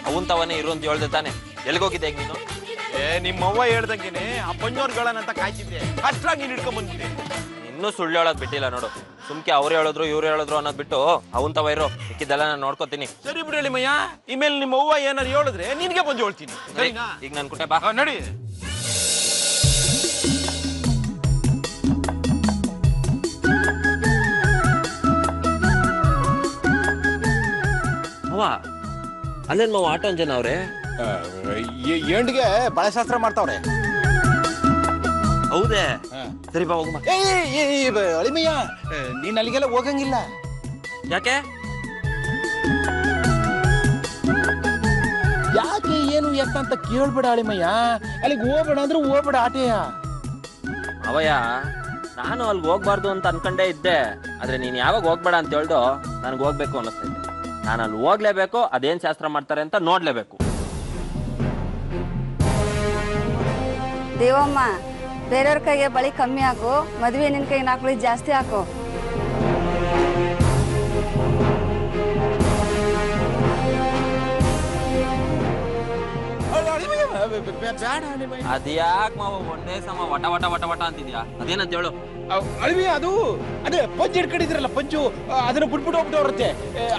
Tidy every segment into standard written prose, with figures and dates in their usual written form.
ಅವನ್ ತವನೇ ಇರು ಅಂತ ಹೇಳ್ದೆ ತಾನೆ, ಎಲ್ಗೋಗಿದ್ದೆ ಈಗ ನೀನು? ನಿಮ್ಮವ್ವ ಹೇಳ್ದಂಗೆನೆ ಆ ಪಂಜೋರ್ಗಳನ್ನಂತ ಕಾಯ್ತಿದ್ದೆ, ಅಷ್ಟ್ರಾಗಿ ನೀನ್ ಹಿಡ್ಕೊಂಡ್ ಬಂದ್ಬಿಟ್ಟೆ. ಇನ್ನೂ ಸುಳ್ಳು ಹೇಳೋದ್ ಬಿಟ್ಟಿಲ್ಲ ನೋಡು. ಸುಮ್ಕೆ ಅವ್ರು ಹೇಳಿದ್ರು ಇವ್ರು ಹೇಳಿದ್ರು ಅನ್ನೋದ್ ಬಿಟ್ಟು ಅವನ್ ತವ ಇರೋ, ಸಿಕ್ಕಿದ್ದೆಲ್ಲ ನಾನು ನೋಡ್ಕೋತೀನಿ. ಸರಿ ಬಿಡಿ ಅಳಿಮಯ್ಯ, ಇಮೇಲೆ ನಿಮ್ಮ ಅವ್ವ ಏನಾರು ಹೇಳಿದ್ರೆ ನಿನ್ಗೆ ಬಂದು ಹೇಳ್ತೀನಿ. ಈಗ ನನ್ ಕುಟೆ ಬಾ ನಡಿ. ಅವ ಅಲ್ಲೇನ್ ಮಾವ ಆಟೋ ಜನ ಅವ್ರೆ ಎಂಡ್ಗೆ ಬಳೆಶಾಸ್ತ್ರ ಮಾಡ್ತಾವ್ರೆ. ಹೌದೇ? ಸರಿ ಬಾ ಹೋಗಮ್ಮ. ಅಳಿಮಯ್ಯ, ನೀನ್ ಅಲ್ಲಿಗೆಲ್ಲ ಹೋಗಂಗಿಲ್ಲ. ಯಾಕೆ? ಯಾಕೆ ಏನು ಎತ್ತ ಅಂತ ಕೇಳ್ಬೇಡ ಅಳಿಮಯ್ಯ. ಅಲ್ಲಿಗೆ ಹೋಗ್ಬೇಡ ಅಂದ್ರೆ ಹೋಗ್ಬೇಡ ಆಟೆಯ. ಅವಯ್ಯ, ನಾನು ಅಲ್ಲಿಗೆ ಹೋಗ್ಬಾರ್ದು ಅಂತ ಅನ್ಕೊಂಡೇ ಇದ್ದೆ. ಆದ್ರೆ ನೀನ್ ಯಾವಾಗ ಹೋಗ್ಬೇಡ ಅಂತ ಹೇಳ್ದು ನನ್ಗೆ ಹೋಗ್ಬೇಕು ಅನ್ನಿಸ್ತೈತೆ. ನಾನು ಅಲ್ಲಿ ಹೋಗ್ಲೇಬೇಕು, ಅದೇನ್ ಶಾಸ್ತ್ರ ಮಾಡ್ತಾರೆ ಅಂತ ನೋಡ್ಲೇಬೇಕು. ದೇವಮ್ಮ, ಬೇರೆಯವ್ರ ಕೈಗೆ ಬಳಿ ಕಮ್ಮಿ ಹಾಕು, ಮದ್ವೆ ನಿನ್ ಕೈಗೆ ನಾಲ್ಕು ಜಾಸ್ತಿ ಹಾಕು. ಅದ್ಯಾಕ್ ಮಾವ ಒಂದೇ ಸಮ ವಟ ವಟ ವಟ ವಟ ಅಂತಿದ್ಯಾ? ಅದೇನಂತ ಹೇಳು. ಅಳಿಮಯ್ಯ, ಅದು ಅದೇ ಪಂಚ್ ಹಿಡ್ಕೊಂಡಿದ್ರಲ್ಲ, ಪಂಚು ಅದನ್ನ ಬಿಟ್ಬಿಟ್ಟು ಹೋಗ್ಬಿಟ್ಟವ್ರತ್ತೆ.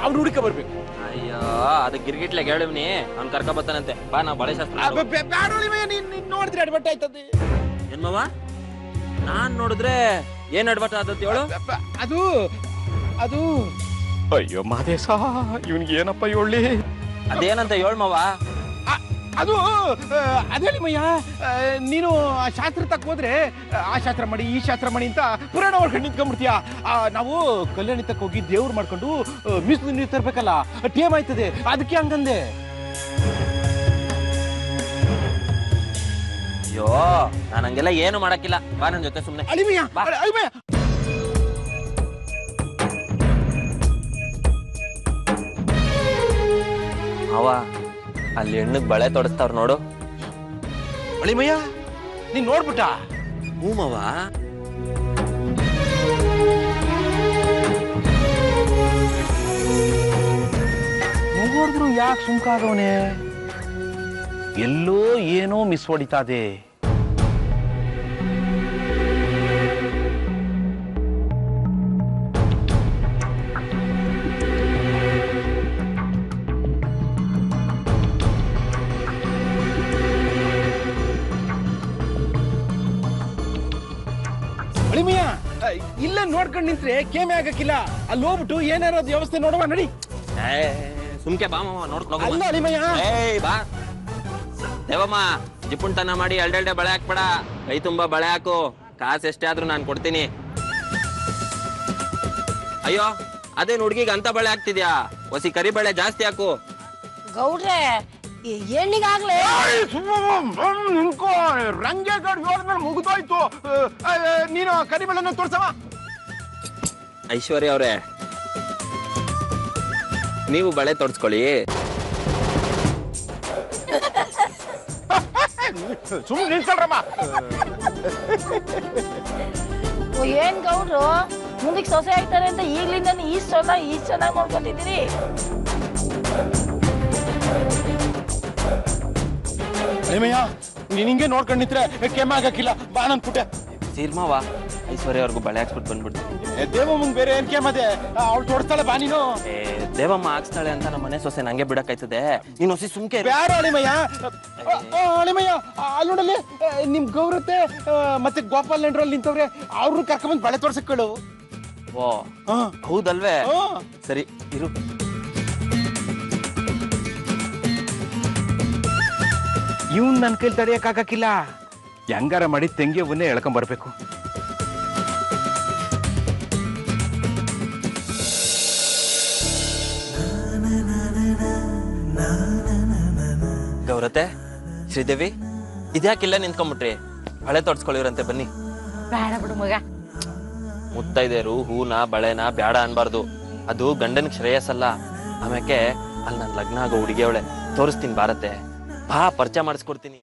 ಅವ್ನು ಹುಡುಕ ಬರ್ಬೇಕು. ಅಯ್ಯೋ, ಅದು ಗಿರ್ಗಿಟ್ಲೆ ಹೇಳಿವ್ನಿ, ಅವ್ನು ಕರ್ಕ ಬರ್ತಾನಂತೆ. ಬಾ, ನಾವು ಬಳೆ ಶಾಸ್ತ್ರ. ಬೇಡ ಅಳಿಮಯ್ಯ, ನೀನ್ ನೋಡಿದ್ರೆ ಅಡ್ಬಟ್ಟ ಆಯ್ತದೆ. ಏನ್ ಮಾವ, ನಾನ್ ನೋಡಿದ್ರೆ ಏನ್ ಅಡ್ಬಟ ಆದತ್ ಹೇಳು. ಅದು ಅದು ಅಯ್ಯೋ ಮಾದೇಶ, ಇವನ್ಗೆ ಏನಪ್ಪ ಹೇಳಿ. ಅದೇನಂತ ಹೇಳ್ ಮಾವ. ಅದು ಅದೇಳಿಮಯ್ಯ, ನೀನು ಆ ಶಾಸ್ತ್ರ ತಕ್ಕ ಹೋದ್ರೆ ಆ ಶಾಸ್ತ್ರ ಮಾಡಿ ಈ ಶಾಸ್ತ್ರ ಮಾಡಿ ಅಂತ ಪುರಾಣ ಹೊಡ್ಕೊಂಡು ನಿಂತ್ಕೊಂಡ್ಬಿಡ್ತೀಯ. ನಾವು ಕಲ್ಯಾಣಿ ತಕ್ಕ ಹೋಗಿ ದೇವ್ರು ಮಾಡ್ಕೊಂಡು ಮೀಸಲು ನೀರು ತರ್ಬೇಕಲ್ಲ, ಟೇಮ್ ಆಯ್ತದೆ, ಅದಕ್ಕೆ ಹಂಗಂದೆ. ಅಯ್ಯೋ, ನಾನು ಹಂಗೆಲ್ಲ ಏನು ಮಾಡಕ್ಕಿಲ್ಲ. ಬಾ ನನ್ ಜೊತೆ ಸುಮ್ನೆ. ಅಳಿಮಯ್ಯ, ಅಳಿಮಯ್ಯ. ಅವ ಅಲ್ಲಿ ಹೆಣ್ಣಿಗೆ ಬಳೆ ತೊಡಸ್ತಾವ್ರ ನೋಡು. ಅಳಿಮಯ್ಯ, ನೀನ್ ನೋಡ್ಬಿಟ್ಟ? ಹ್ಞೂ ಮಾವ. ನೋಡಿದ್ರು ಯಾಕೆ ಸುಮ್ಕಾಗವನೆ? ಎಲ್ಲೋ ಏನೋ ಮಿಸ್ ಹೊಡಿತಾದೆ. ಅಳಿಮಯ್ಯ, ಇಲ್ಲೇ ನೋಡ್ಕೊಂಡು ನಿಂತ್ರೆ ಕೇಮೆ ಆಗಕ್ಕಿಲ್ಲ. ಅಲ್ಲಿ ಹೋಗ್ಬಿಟ್ಟು ಏನಾರ ವ್ಯವಸ್ಥೆ ನೋಡುವ, ನಡಿ. ಸುಮ್ಕೆ ಬಾ ಮಾವ, ನೋಡ್ಕೊಂಡು ಅಲ್ಲ ಅಳಿಮಯ್ಯ. ಬಾ ದೇವಮ್ಮ, ಜಿಪುಣ್ತನ ಮಾಡಿ ಎಲ್ಡೆಲ್ಡೆ ಬಳೆ ಹಾಕ್ಬೇಡ. ಕೈ ತುಂಬಾ ಬಳೆ ಹಾಕು, ಕಾಸು ಎಷ್ಟೇ ಆದ್ರೂ ನಾನು ಕೊಡ್ತೀನಿ. ಅಯ್ಯೋ, ಅದೇನ್ ಹುಡ್ಗಿಗೆ ಅಂತ ಬಳೆ ಹಾಕ್ತಿದ್ಯಾ? ಹೊಸಿ ಕರಿ ಬಳೆ ಜಾಸ್ತಿ ಹಾಕು. ಗೌಡ್ರೆ, ಹೆಣ್ಣಿಗಾಗ್ಲೇ ನಿನ್ಕೋ ರಂಗೇಗೌಡ ಹೋದ್ಮೇಲೆ ಮುಗಿದೋಯ್ತು. ನೀನು ಕರಿಬೆಳೆನ ತೋರ್ಸವ. ಐಶ್ವರ್ಯ ಅವ್ರೆ, ನೀವು ಬಳೆ ತೊಡ್ಸ್ಕೊಳ್ಳಿ. ಸುಮ್ಮನೆ ನಿಲ್ಸಲ್ರಮ್ಮ. ಏನ್ ಗೌಡ್ರು, ಮುಂದಕ್ಕೆ ಸೊಸೆ ಆಗ್ತಾರೆ ಅಂತ ಈಗ್ಲಿಂದ ಇಷ್ಟು ಚೆನ್ನಾಗಿ ನೋಡ್ಕೊತಿದ್ದೀರಿ. ಅಳಿಮಯ್ಯ, ನೀನ್ ಹಿಂಗೆ ನೋಡ್ಕೊಂಡು ನಿಂತ್ರೆ ಕೆಮ್ಮ ಆಗಕ್ಕಿಲ್ಲ. ಬಾ ನನ್ ಪುಟ್ಟ. ಸೀರ್ಮಾವ, ಐಶ್ವರ್ಯ ಅವ್ರಿಗೂ ಬಳೆ ಹಾಕ್ಸ್ಬಿಟ್ಟು ಬಂದ್ಬಿಡ್ತೀನಿ. ದೇವಮ್ಮಂಗ್ ಬೇರೆ ಏನ್ ಕೆಮ್ಮದೆ, ಅವ್ಳು ತೋರಿಸ್ತಾಳೆ. ಬಾ ನೀನು. ದೇವಮ್ಮ ಹಾಕ್ಸ್ತಾಳೆ ಅಂತ ನಮ್ಮ ಮನೆ ಸೊಸೆ ನಂಗೆ ಬಿಡಕ್ಕಾಯ್ತದೆ. ನೀನು ಹೊಸಿ ಸುಮ್ಕೆ ಬೇಡ ಅಳಿಮಯ್ಯ. ಅಳಿಮಯ್ಯ, ಅಲ್ಲಿ ನೋಡಲ್ಲಿ ನಿಮ್ ಗೌರತೆ ಮತ್ತೆ ಗೋಪಾಲ್ ನೆಂಡ್ರಲ್ಲಿ ನಿಂತವ್ರೆ, ಅವ್ರನ್ನ ಕರ್ಕೊಂಬಂದ್ ಬಳೆ ತೋರ್ಸಕ್ಕಳು. ಓ ಹೌದಲ್ವೇ? ಸರಿ ಇರು. ಇವನ್ ನನ್ ಕೈಲಿ ತಡೆಯಕ್ಕಾಗಕ್ಕಿಲ್ಲ. ಹೆಂಗಾರ ಮಾಡಿ ತೆಂಗಿಯವನ್ನೇ ಎಳ್ಕೊಂಡ್ ಬರ್ಬೇಕು. ಗೌರತೆ, ಶ್ರೀದೇವಿ, ಇದ್ಯಾಕಿಲ್ಲ ನಿಂತ್ಕೊಂಡ್ಬಿಟ್ರಿ? ಬಳೆ ತೊಡ್ಸ್ಕೊಳ್ಳಿವ್ರಂತೆ, ಬನ್ನಿ. ಬೇಡ ಬಿಡು ಮಗ. ಮುತ್ತೈದೇರು ಹೂನ ಬಳೆನ ಬ್ಯಾಡ ಅನ್ಬಾರ್ದು. ಅದು ಗಂಡನ್ ಶ್ರೇಯಸ್ಸಲ್ಲ. ಆಮ್ಯಾಕೆ ಅಲ್ಲಿ ನನ್ ಲಗ್ನ ಆಗೋ ಹುಡುಗಿಯವಳೆ. ತೋರಿಸ್ತೀನಿ ಬಾರತೆ, ಬಾ, ಪರಿಚಯ ಮಾಡಿಸ್ಕೊಡ್ತೀನಿ.